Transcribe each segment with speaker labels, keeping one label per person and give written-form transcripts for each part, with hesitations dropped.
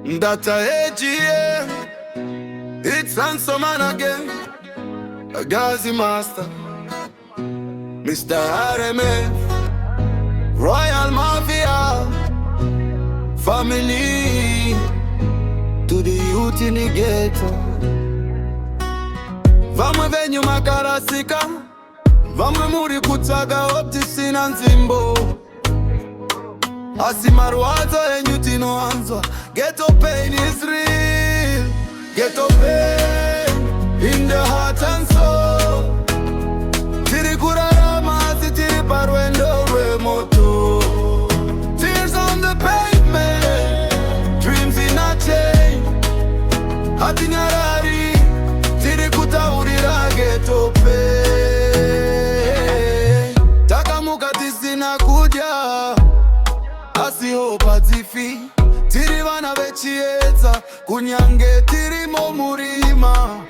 Speaker 1: Data AGM, it's handsome man again. A Gazi Master, Mr. RMF, Royal Mafia, family, to the youth in the ghetto. Vamwe venyu makarasika, vamwe muri kutaga optisi na nzimbo. Asi marwazo enyu tinoanzwa. Ghetto pain is real. Ghetto pain in the heart and soul. Tiri kurarama si tiri parwendo remoto. Tears on the pavement, dreams in a chain. Hati nyarari, tiri kutaurira ghetto pain. Takamuka tisina kuja, asihopa zifi. Tiri vana vechiedza, kunyange tirimo murima.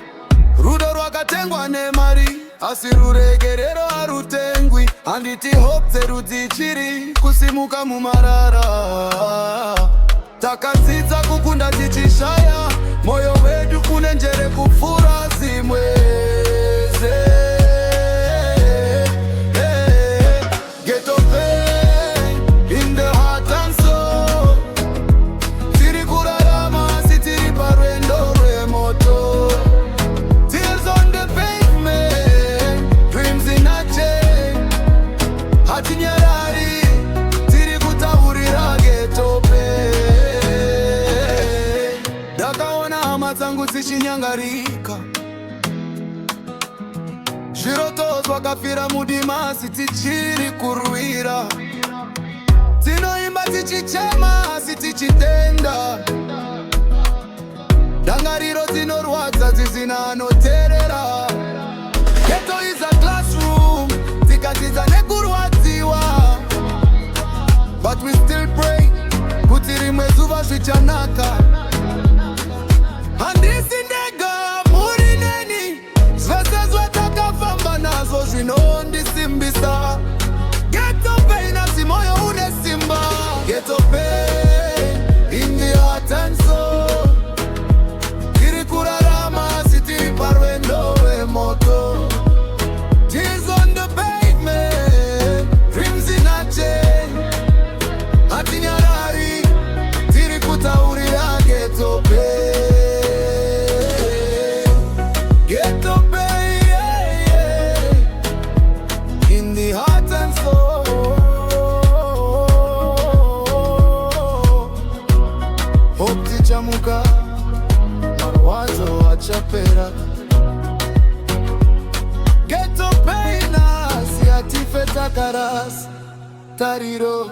Speaker 1: Rudo rwakatengwa nemari, asi ruregerero harutengwi. Handiti hope dzedu dzichiri kusimuka mumarara. Takadzidza kukunda tichishaya, moyo wedu kune njere kupfura zimweze. Ghetto pain in the heart and soul. Tiri kurarama si tiri parwendo remoto. Tears on the pavement, dreams in a chain. Hati nyarari, tiri kutaurira ghetto pain. Ndakaona hama dzangu dzichinyangarika, zvirotozwa kafira mudima asi tichiri kurwira. Tinoimba tichichema asi tichitenda. Dangariro dzinorwadza dzisina anoteerera. Ghetto is a classroom, tikadzidza nekurwadziwa. But we still pray kuti rimwe zuva zvichanaka. Handisi ndega muri neni, zvese zvatakafamba nazvo zvinondisimbisa. Ghetto pain asi moyo une simba. Ghetto pain in the heart and soul. Tiri kurarama asi tiri parwendo remoto. Tears on the pavement, dreams in a chain. Hati nyarari, tiri kutaurira ghetto pain. Ghetto pain, yeah, yeah. In the heart and soul. Hope tichamuka, marwazo achapera. Ghetto pain asi atifeta karas tariro.